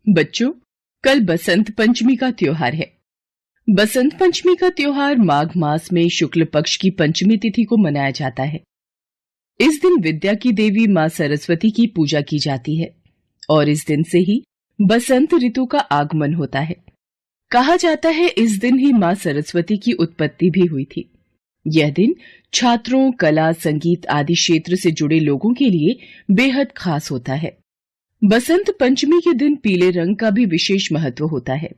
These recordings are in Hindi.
बच्चों, कल बसंत पंचमी का त्योहार है। बसंत पंचमी का त्योहार माघ मास में शुक्ल पक्ष की पंचमी तिथि को मनाया जाता है। इस दिन विद्या की देवी मां सरस्वती की पूजा की जाती है और इस दिन से ही बसंत ऋतु का आगमन होता है। कहा जाता है इस दिन ही मां सरस्वती की उत्पत्ति भी हुई थी। यह दिन छात्रों, कला, संगीत आदि क्षेत्र से जुड़े लोगों के लिए बेहद खास होता है। बसंत पंचमी के दिन पीले रंग का भी विशेष महत्व होता है।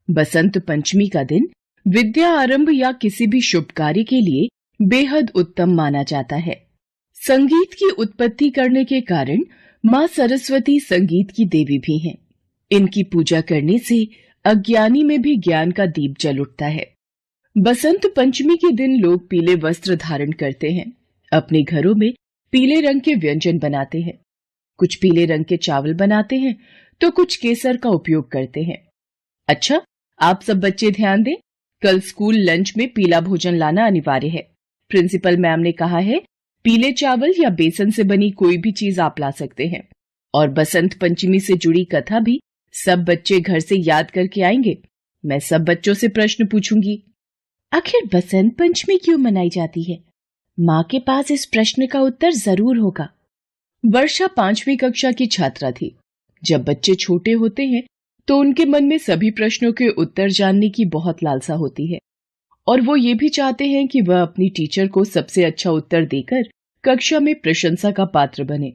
बसंत पंचमी का दिन विद्या आरंभ या किसी भी शुभ कार्य के लिए बेहद उत्तम माना जाता है। संगीत की उत्पत्ति करने के कारण मां सरस्वती संगीत की देवी भी हैं। इनकी पूजा करने से अज्ञानी में भी ज्ञान का दीप जल उठता है। बसंत पंचमी के दिन लोग पीले वस्त्र धारण करते हैं, अपने घरों में पीले रंग के व्यंजन बनाते हैं। कुछ पीले रंग के चावल बनाते हैं तो कुछ केसर का उपयोग करते हैं। अच्छा, आप सब बच्चे ध्यान दें, कल स्कूल लंच में पीला भोजन लाना अनिवार्य है। प्रिंसिपल मैम ने कहा है पीले चावल या बेसन से बनी कोई भी चीज आप ला सकते हैं। और बसंत पंचमी से जुड़ी कथा भी सब बच्चे घर से याद करके आएंगे। मैं सब बच्चों से प्रश्न पूछूंगी। आखिर बसंत पंचमी क्यों मनाई जाती है? माँ के पास इस प्रश्न का उत्तर जरूर होगा। वर्षा 5वीं कक्षा की छात्रा थी। जब बच्चे छोटे होते हैं तो उनके मन में सभी प्रश्नों के उत्तर जानने की बहुत लालसा होती है और वो ये भी चाहते हैं कि वह अपनी टीचर को सबसे अच्छा उत्तर देकर कक्षा में प्रशंसा का पात्र बने।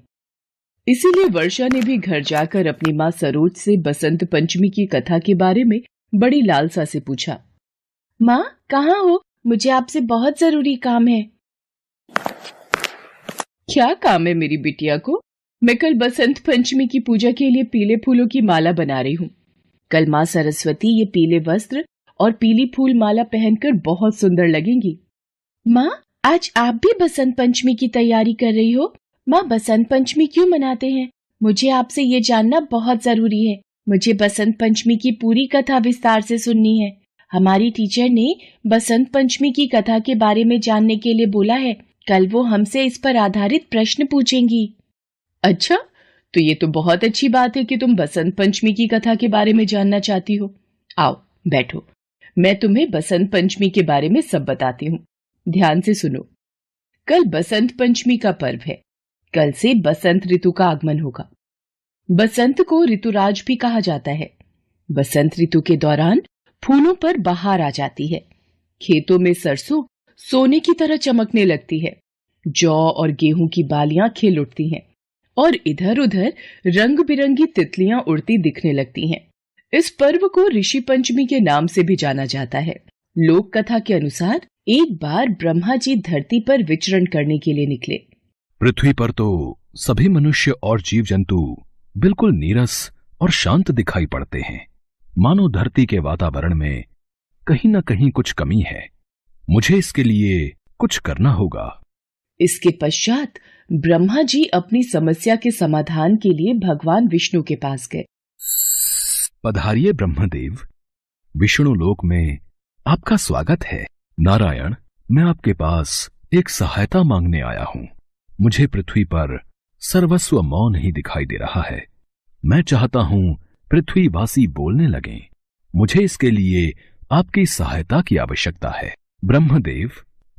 इसीलिए वर्षा ने भी घर जाकर अपनी माँ सरोज से बसंत पंचमी की कथा के बारे में बड़ी लालसा से पूछा। माँ, कहाँ हो? मुझे आपसे बहुत जरूरी काम है। क्या काम है मेरी बिटिया को? मैं कल बसंत पंचमी की पूजा के लिए पीले फूलों की माला बना रही हूँ। कल माँ सरस्वती ये पीले वस्त्र और पीली फूल माला पहनकर बहुत सुंदर लगेंगी। माँ, आज आप भी बसंत पंचमी की तैयारी कर रही हो? माँ, बसंत पंचमी क्यों मनाते हैं? मुझे आपसे ये जानना बहुत जरूरी है। मुझे बसंत पंचमी की पूरी कथा विस्तार से सुननी है। हमारी टीचर ने बसंत पंचमी की कथा के बारे में जानने के लिए बोला है। कल वो हमसे इस पर आधारित प्रश्न पूछेंगी। अच्छा, तो ये तो बहुत अच्छी बात है कि तुम बसंत पंचमी की कथा के बारे में जानना चाहती हो। आओ बैठो, मैं तुम्हें बसंत पंचमी के बारे में सब बताती हूँ। ध्यान से सुनो। कल बसंत पंचमी का पर्व है। कल से बसंत ऋतु का आगमन होगा। बसंत को ऋतुराज भी कहा जाता है। बसंत ऋतु के दौरान फूलों पर बहार आ जाती है। खेतों में सरसों सोने की तरह चमकने लगती है। जौ और गेहूं की बालियां खिल उठती हैं और इधर उधर रंग बिरंगी तितलियां उड़ती दिखने लगती हैं। इस पर्व को ऋषि पंचमी के नाम से भी जाना जाता है। लोक कथा के अनुसार एक बार ब्रह्मा जी धरती पर विचरण करने के लिए निकले। पृथ्वी पर तो सभी मनुष्य और जीव जंतु बिल्कुल नीरस और शांत दिखाई पड़ते हैं, मानो धरती के वातावरण में कहीं न कहीं कुछ कमी है। मुझे इसके लिए कुछ करना होगा। इसके पश्चात ब्रह्मा जी अपनी समस्या के समाधान के लिए भगवान विष्णु के पास गए। पधारिए ब्रह्मदेव, विष्णु लोक में आपका स्वागत है। नारायण, मैं आपके पास एक सहायता मांगने आया हूँ। मुझे पृथ्वी पर सर्वस्व मौन ही दिखाई दे रहा है। मैं चाहता हूँ पृथ्वीवासी बोलने लगें। मुझे इसके लिए आपकी सहायता की आवश्यकता है। ब्रह्मदेव,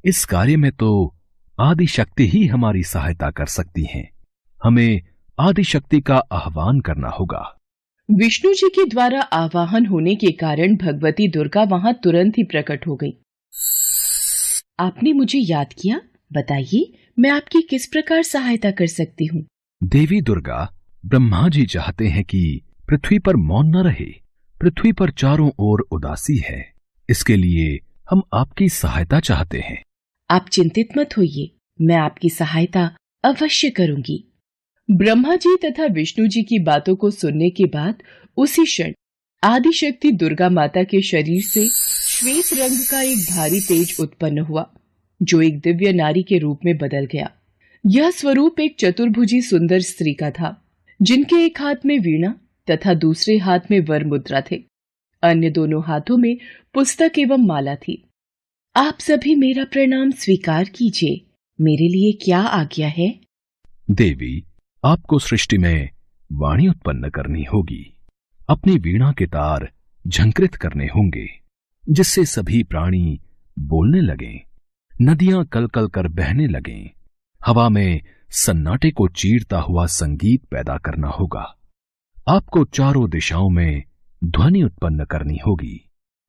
इस कार्य में तो आदि शक्ति ही हमारी सहायता कर सकती हैं। हमें आदि शक्ति का आह्वान करना होगा। विष्णु जी के द्वारा आवाहन होने के कारण भगवती दुर्गा वहां तुरंत ही प्रकट हो गई। आपने मुझे याद किया, बताइए मैं आपकी किस प्रकार सहायता कर सकती हूँ? देवी दुर्गा, ब्रह्मा जी चाहते हैं कि पृथ्वी पर मौन न रहे। पृथ्वी पर चारों ओर उदासी है। इसके लिए हम आपकी सहायता चाहते हैं। आप चिंतित मत होइए, मैं आपकी सहायता अवश्य करूंगी। ब्रह्मा जी तथा विष्णु जी की बातों को सुनने के बाद उसी क्षण आदिशक्ति दुर्गा माता के शरीर से श्वेत रंग का एक भारी तेज उत्पन्न हुआ, जो एक दिव्य नारी के रूप में बदल गया। यह स्वरूप एक चतुर्भुजी सुंदर स्त्री का था, जिनके एक हाथ में वीणा तथा दूसरे हाथ में वर मुद्रा थे। अन्य दोनों हाथों में पुस्तक एवं माला थी। आप सभी मेरा प्रणाम स्वीकार कीजिए। मेरे लिए क्या आज्ञा है? देवी, आपको सृष्टि में वाणी उत्पन्न करनी होगी। अपनी वीणा के तार झंकृत करने होंगे, जिससे सभी प्राणी बोलने लगें, नदियां कलकल कर बहने लगें। हवा में सन्नाटे को चीरता हुआ संगीत पैदा करना होगा। आपको चारों दिशाओं में ध्वनि उत्पन्न करनी होगी,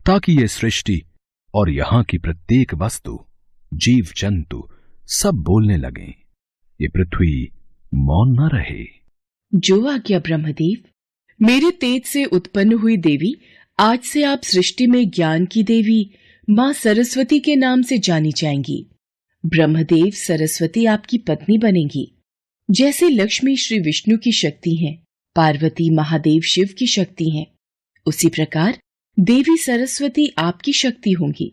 ताकि ये सृष्टि और यहां की प्रत्येक वस्तु, जीव जंतु सब बोलने लगें। ये पृथ्वी मौन न रहे। जो आज्ञा ब्रह्मदेव। मेरे तेज से उत्पन्न हुई देवी, आज से आप सृष्टि में ज्ञान की देवी मां सरस्वती के नाम से जानी जाएंगी। ब्रह्मदेव सरस्वती आपकी पत्नी बनेंगी। जैसे लक्ष्मी श्री विष्णु की शक्ति हैं, पार्वती महादेव शिव की शक्ति हैं, उसी प्रकार देवी सरस्वती आपकी शक्ति होंगी।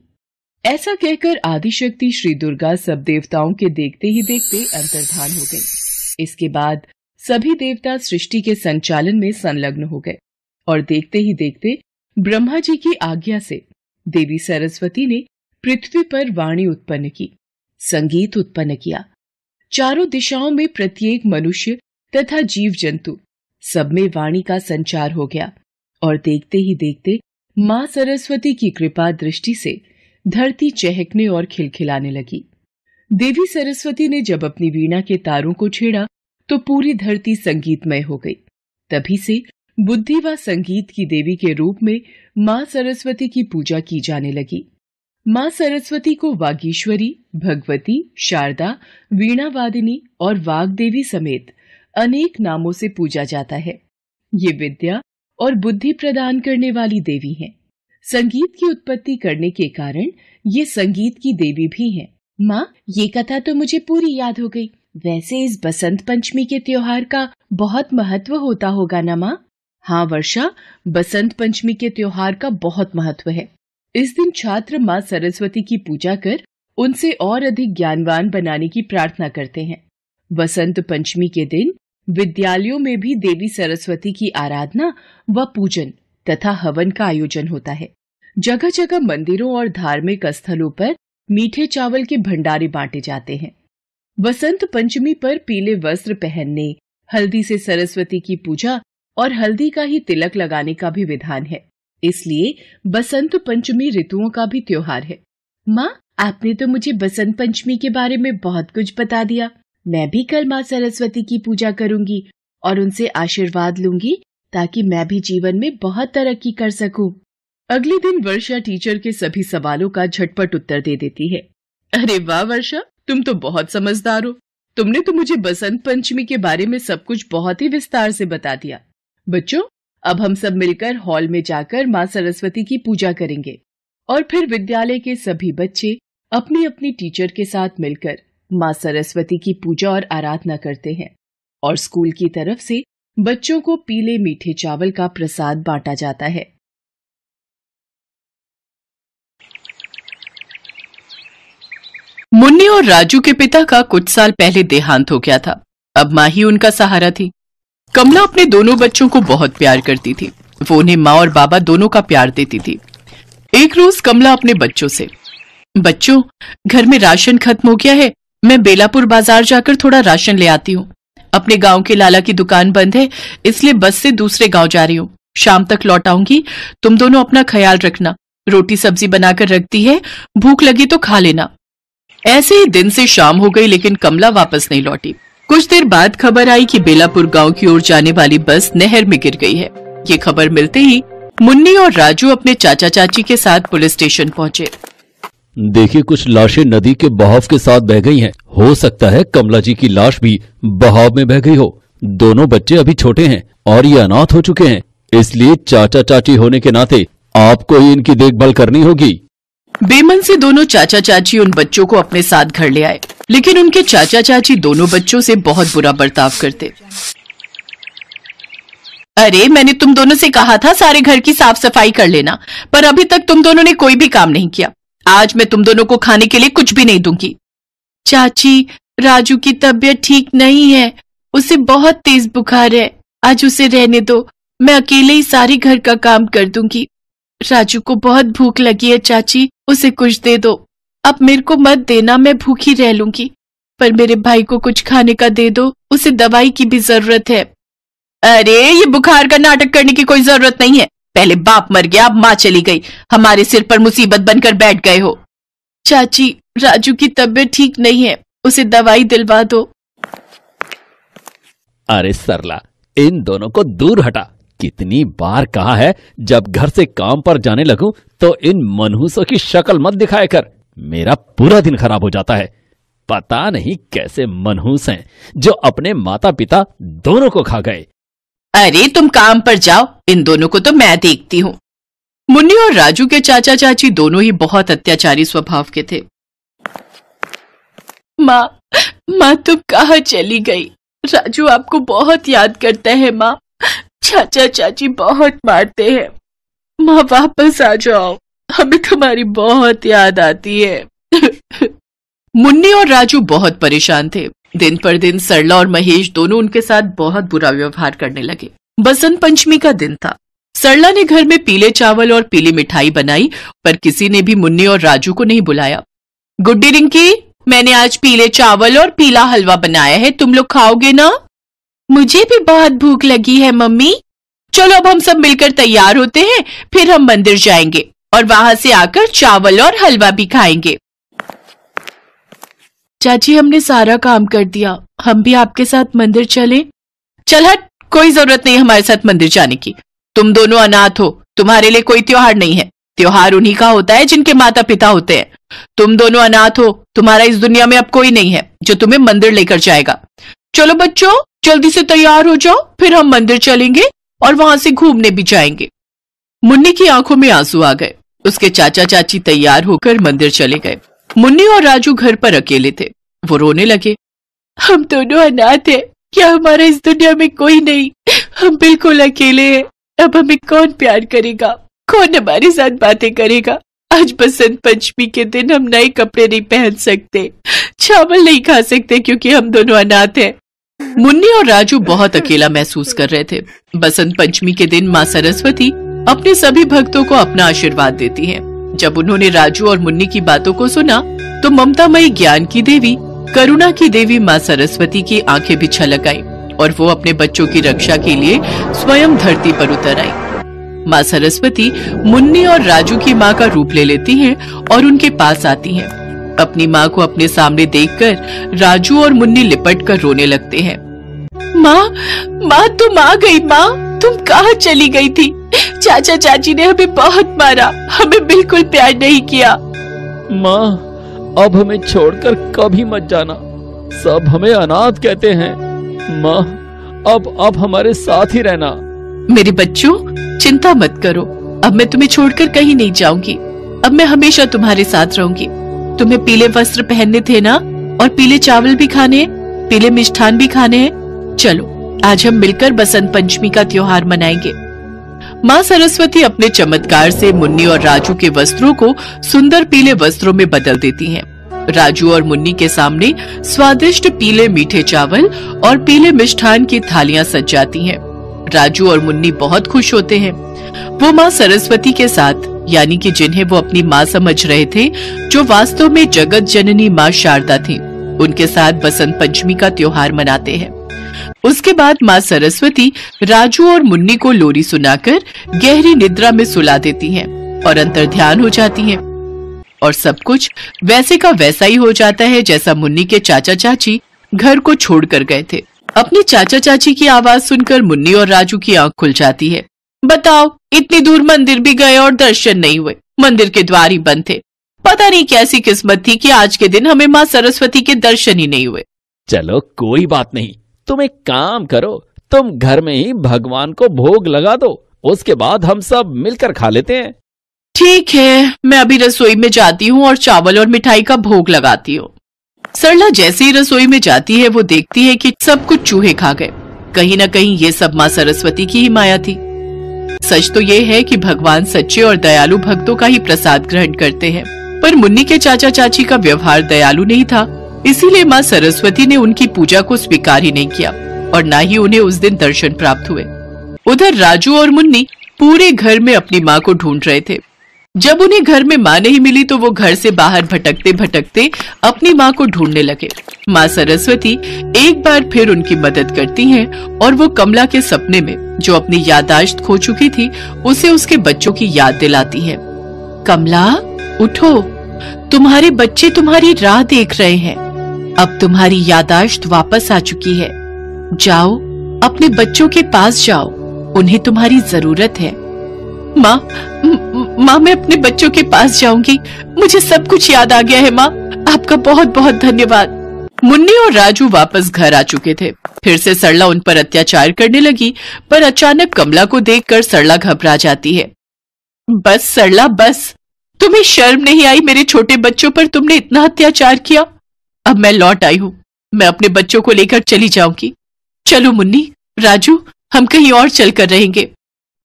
ऐसा कहकर आदिशक्ति श्री दुर्गा सब देवताओं के देखते ही देखते अंतर्धान हो गई। इसके बाद सभी देवता सृष्टि के संचालन में संलग्न हो गए और देखते ही देखते ब्रह्मा जी की आज्ञा से देवी सरस्वती ने पृथ्वी पर वाणी उत्पन्न की, संगीत उत्पन्न किया। चारों दिशाओं में प्रत्येक मनुष्य तथा जीव जंतु सब में वाणी का संचार हो गया और देखते ही देखते मां सरस्वती की कृपा दृष्टि से धरती चहकने और खिलखिलाने लगी। देवी सरस्वती ने जब अपनी वीणा के तारों को छेड़ा तो पूरी धरती संगीतमय हो गई। तभी से बुद्धि व संगीत की देवी के रूप में मां सरस्वती की पूजा की जाने लगी। मां सरस्वती को वागीश्वरी, भगवती, शारदा, वीणावादिनी और वाग्देवी समेत अनेक नामों से पूजा जाता है। ये विद्या और बुद्धि प्रदान करने वाली देवी हैं। संगीत की उत्पत्ति करने के कारण ये संगीत की देवी भी हैं। माँ, ये कथा तो मुझे पूरी याद हो गई। वैसे इस बसंत पंचमी के त्योहार का बहुत महत्व होता होगा ना माँ? हाँ वर्षा, बसंत पंचमी के त्योहार का बहुत महत्व है। इस दिन छात्र माँ सरस्वती की पूजा कर उनसे और अधिक ज्ञानवान बनाने की प्रार्थना करते हैं। बसंत पंचमी के दिन विद्यालयों में भी देवी सरस्वती की आराधना व पूजन तथा हवन का आयोजन होता है। जगह जगह मंदिरों और धार्मिक स्थलों पर मीठे चावल के भंडारे बांटे जाते हैं। बसंत पंचमी पर पीले वस्त्र पहनने, हल्दी से सरस्वती की पूजा और हल्दी का ही तिलक लगाने का भी विधान है। इसलिए बसंत पंचमी ऋतुओं का भी त्योहार है। माँ, आपने तो मुझे बसंत पंचमी के बारे में बहुत कुछ बता दिया। मैं भी कल माँ सरस्वती की पूजा करूंगी और उनसे आशीर्वाद लूंगी ताकि मैं भी जीवन में बहुत तरक्की कर सकूं। अगले दिन वर्षा टीचर के सभी सवालों का झटपट उत्तर दे देती है। अरे वाह वर्षा, तुम तो बहुत समझदार हो। तुमने तो मुझे बसंत पंचमी के बारे में सब कुछ बहुत ही विस्तार से बता दिया। बच्चों, अब हम सब मिलकर हॉल में जाकर माँ सरस्वती की पूजा करेंगे और फिर विद्यालय के सभी बच्चे अपनी अपनी टीचर के साथ मिलकर माँ सरस्वती की पूजा और आराधना करते हैं और स्कूल की तरफ से बच्चों को पीले मीठे चावल का प्रसाद बांटा जाता है। मुन्नी और राजू के पिता का कुछ साल पहले देहांत हो गया था। अब माँ ही उनका सहारा थी। कमला अपने दोनों बच्चों को बहुत प्यार करती थी। वो उन्हें माँ और बाबा दोनों का प्यार देती थी। एक रोज कमला अपने बच्चों से, बच्चों, घर में राशन खत्म हो गया है, मैं बेलापुर बाजार जाकर थोड़ा राशन ले आती हूँ। अपने गांव के लाला की दुकान बंद है, इसलिए बस से दूसरे गांव जा रही हूँ। शाम तक लौट आऊंगी। तुम दोनों अपना ख्याल रखना। रोटी सब्जी बनाकर रखती है, भूख लगी तो खा लेना। ऐसे ही दिन से शाम हो गई, लेकिन कमला वापस नहीं लौटी। कुछ देर बाद खबर आई कि बेलापुर गांव की ओर जाने वाली बस नहर में गिर गई है। ये खबर मिलते ही मुन्नी और राजू अपने चाचा चाची के साथ पुलिस स्टेशन पहुंचे। देखिए, कुछ लाशें नदी के बहाव के साथ बह गई हैं। हो सकता है कमला जी की लाश भी बहाव में बह गई हो। दोनों बच्चे अभी छोटे हैं और ये अनाथ हो चुके हैं, इसलिए चाचा चाची होने के नाते आपको ही इनकी देखभाल करनी होगी। बेमन से दोनों चाचा चाची उन बच्चों को अपने साथ घर ले आए, लेकिन उनके चाचा चाची दोनों बच्चों से बहुत बुरा बर्ताव करते। अरे, मैंने तुम दोनों से कहा था सारे घर की साफ सफाई कर लेना, पर अभी तक तुम दोनों ने कोई भी काम नहीं किया। आज मैं तुम दोनों को खाने के लिए कुछ भी नहीं दूंगी। चाची, राजू की तबीयत ठीक नहीं है, उसे बहुत तेज बुखार है। आज उसे रहने दो, मैं अकेले ही सारी घर का काम कर दूंगी। राजू को बहुत भूख लगी है चाची, उसे कुछ दे दो। अब मेरे को मत देना, मैं भूखी रह लूंगी, पर मेरे भाई को कुछ खाने का दे दो, उसे दवाई की भी जरूरत है। अरे ये बुखार का नाटक करने की कोई जरूरत नहीं है। पहले बाप मर गया, अब माँ चली गई, हमारे सिर पर मुसीबत बनकर बैठ गए हो। चाची, राजू की तबीयत ठीक नहीं है, उसे दवाई दिलवा दो। अरे सरला, इन दोनों को दूर हटा। कितनी बार कहा है, जब घर से काम पर जाने लगूं तो इन मनहूसों की शक्ल मत दिखाया कर, मेरा पूरा दिन खराब हो जाता है। पता नहीं कैसे मनहूस हैं जो अपने माता पिता दोनों को खा गए। अरे तुम काम पर जाओ, इन दोनों को तो मैं देखती हूँ। मुन्नी और राजू के चाचा चाची दोनों ही बहुत अत्याचारी स्वभाव के थे। माँ तुम कहाँ चली गई? राजू आपको बहुत याद करता है माँ, चाचा चाची बहुत मारते हैं। माँ वापस आ जाओ, हमें तुम्हारी बहुत याद आती है। मुन्नी और राजू बहुत परेशान थे। दिन पर दिन सरला और महेश दोनों उनके साथ बहुत बुरा व्यवहार करने लगे। बसंत पंचमी का दिन था। सरला ने घर में पीले चावल और पीली मिठाई बनाई, पर किसी ने भी मुन्नी और राजू को नहीं बुलाया। गुड्डी रिंकी, मैंने आज पीले चावल और पीला हलवा बनाया है, तुम लोग खाओगे ना? मुझे भी बहुत भूख लगी है मम्मी। चलो अब हम सब मिलकर तैयार होते हैं, फिर हम मंदिर जाएंगे और वहां से आकर चावल और हलवा भी खाएंगे। चाची, हमने सारा काम कर दिया, हम भी आपके साथ मंदिर चलें? चल हट, कोई जरूरत नहीं हमारे साथ मंदिर जाने की। तुम दोनों अनाथ हो, तुम्हारे लिए कोई त्योहार नहीं है। त्योहार उन्हीं का होता है जिनके माता पिता होते हैं। तुम दोनों अनाथ हो, तुम्हारा इस दुनिया में अब कोई नहीं है जो तुम्हें मंदिर लेकर जाएगा। चलो बच्चों, जल्दी से तैयार हो जाओ, फिर हम मंदिर चलेंगे और वहां से घूमने भी जाएंगे। मुन्नी की आंखों में आंसू आ गए। उसके चाचा चाची तैयार होकर मंदिर चले गए। मुन्नी और राजू घर पर अकेले थे। वो रोने लगे। हम दोनों अनाथ हैं, क्या हमारा इस दुनिया में कोई नहीं? हम बिल्कुल अकेले हैं। अब हमें कौन प्यार करेगा, कौन हमारे साथ बातें करेगा? आज बसंत पंचमी के दिन हम नए कपड़े नहीं पहन सकते, चावल नहीं खा सकते क्योंकि हम दोनों अनाथ हैं। मुन्नी और राजू बहुत अकेला महसूस कर रहे थे। बसंत पंचमी के दिन माँ सरस्वती अपने सभी भक्तों को अपना आशीर्वाद देती हैं। जब उन्होंने राजू और मुन्नी की बातों को सुना तो ममतामयी ज्ञान की देवी, करुणा की देवी माँ सरस्वती की आंखें भी छलक आई और वो अपने बच्चों की रक्षा के लिए स्वयं धरती पर उतर आई। माँ सरस्वती मुन्नी और राजू की माँ का रूप ले लेती हैं और उनके पास आती हैं। अपनी माँ को अपने सामने देखकर राजू और मुन्नी लिपट कर रोने लगते हैं। माँ तुम आ गई। माँ, तुम कहाँ चली गई थी? चाचा चाची ने हमें बहुत मारा, हमें बिल्कुल प्यार नहीं किया। माँ, अब हमें छोड़कर कभी मत जाना, सब हमें अनाथ कहते हैं। माँ, अब हमारे साथ ही रहना। मेरे बच्चों, चिंता मत करो, अब मैं तुम्हें छोड़कर कहीं नहीं जाऊंगी। अब मैं हमेशा तुम्हारे साथ रहूंगी। तुम्हें पीले वस्त्र पहनने थे ना, और पीले चावल भी खाने हैं, पीले मिष्ठान भी खाने हैं। चलो आज हम मिलकर बसंत पंचमी का त्योहार मनाएंगे। माँ सरस्वती अपने चमत्कार से मुन्नी और राजू के वस्त्रों को सुंदर पीले वस्त्रों में बदल देती हैं। राजू और मुन्नी के सामने स्वादिष्ट पीले मीठे चावल और पीले मिष्ठान की थालियां सज जाती हैं। राजू और मुन्नी बहुत खुश होते हैं। वो माँ सरस्वती के साथ, यानी कि जिन्हें वो अपनी माँ समझ रहे थे, जो वास्तव में जगत जननी माँ शारदा थी, उनके साथ बसंत पंचमी का त्योहार मनाते हैं। उसके बाद माँ सरस्वती राजू और मुन्नी को लोरी सुनाकर गहरी निद्रा में सुला देती हैं और अंतर्ध्यान हो जाती हैं, और सब कुछ वैसे का वैसा ही हो जाता है जैसा मुन्नी के चाचा चाची घर को छोड़कर गए थे। अपने चाचा चाची की आवाज सुनकर मुन्नी और राजू की आंख खुल जाती है। बताओ, इतनी दूर मंदिर भी गए और दर्शन नहीं हुए, मंदिर के द्वार ही बंद थे। पता नहीं कैसी किस्मत थी कि आज के दिन हमें माँ सरस्वती के दर्शन ही नहीं हुए। चलो कोई बात नहीं, तुम एक काम करो, तुम घर में ही भगवान को भोग लगा दो, उसके बाद हम सब मिलकर खा लेते हैं। ठीक है, मैं अभी रसोई में जाती हूँ और चावल और मिठाई का भोग लगाती हूँ। सरला जैसे ही रसोई में जाती है वो देखती है कि सब कुछ चूहे खा गए। कहीं न कहीं ये सब माँ सरस्वती की ही माया थी। सच तो ये है कि भगवान सच्चे और दयालु भक्तों का ही प्रसाद ग्रहण करते हैं, पर मुन्नी के चाचा चाची का व्यवहार दयालु नहीं था, इसीलिए माँ सरस्वती ने उनकी पूजा को स्वीकार ही नहीं किया और न ही उन्हें उस दिन दर्शन प्राप्त हुए। उधर राजू और मुन्नी पूरे घर में अपनी माँ को ढूंढ रहे थे। जब उन्हें घर में माँ नहीं मिली तो वो घर से बाहर भटकते भटकते अपनी माँ को ढूंढने लगे। माँ सरस्वती एक बार फिर उनकी मदद करती हैं और वो कमला के सपने में, जो अपनी याददाश्त खो चुकी थी, उसे उसके बच्चों की याद दिलाती हैं। कमला, उठो, तुम्हारे बच्चे तुम्हारी राह देख रहे हैं। अब तुम्हारी याददाश्त वापस आ चुकी है। जाओ, अपने बच्चों के पास जाओ, उन्हें तुम्हारी जरूरत है। माँ, मैं अपने बच्चों के पास जाऊंगी। मुझे सब कुछ याद आ गया है माँ। आपका बहुत बहुत धन्यवाद। मुन्नी और राजू वापस घर आ चुके थे। फिर से सरला उन पर अत्याचार करने लगी, पर अचानक कमला को देखकर सरला घबरा जाती है। बस सरला, बस। तुम्हें शर्म नहीं आई? मेरे छोटे बच्चों पर तुमने इतना अत्याचार किया। अब मैं लौट आई हूँ, मैं अपने बच्चों को लेकर चली जाऊंगी। चलो मुन्नी, राजू, हम कहीं और चलकर रहेंगे।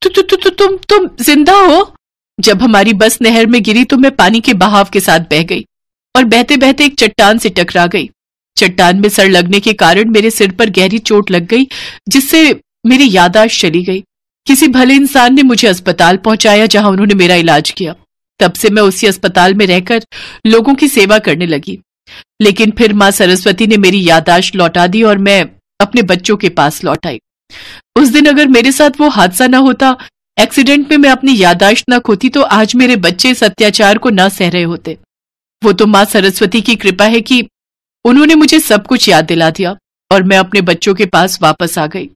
तुम जिंदा हो? जब हमारी बस नहर में गिरी तो मैं पानी के बहाव के साथ बह गई और बहते बहते एक चट्टान से टकरा गई। चट्टान में सर लगने के कारण मेरे सिर पर गहरी चोट लग गई, जिससे मेरी याददाश्त चली गई। किसी भले इंसान ने मुझे अस्पताल पहुंचाया, जहां उन्होंने मेरा इलाज किया। तब से मैं उसी अस्पताल में रहकर लोगों की सेवा करने लगी। लेकिन फिर माँ सरस्वती ने मेरी याददाश्त लौटा दी और मैं अपने बच्चों के पास लौट आई। उस दिन अगर मेरे साथ वो हादसा न होता, एक्सीडेंट में मैं अपनी याददाश्त न खोती, तो आज मेरे बच्चे इस अत्याचार को न सह रहे होते। वो तो माँ सरस्वती की कृपा है कि उन्होंने मुझे सब कुछ याद दिला दिया और मैं अपने बच्चों के पास वापस आ गई।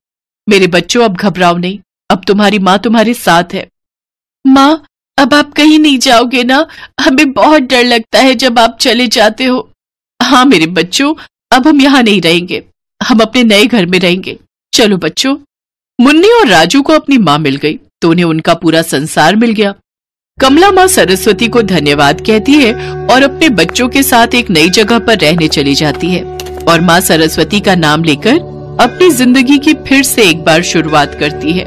मेरे बच्चों, अब घबराओ नहीं, अब तुम्हारी माँ तुम्हारे साथ है। माँ, अब आप कहीं नहीं जाओगे ना? हमें बहुत डर लगता है जब आप चले जाते हो। हाँ मेरे बच्चों, अब हम यहाँ नहीं रहेंगे, हम अपने नए घर में रहेंगे। चलो बच्चों। मुन्नी और राजू को अपनी माँ मिल गई तो उन्हें उनका पूरा संसार मिल गया। कमला माँ सरस्वती को धन्यवाद कहती है और अपने बच्चों के साथ एक नई जगह पर रहने चली जाती है और माँ सरस्वती का नाम लेकर अपनी जिंदगी की फिर से एक बार शुरुआत करती है।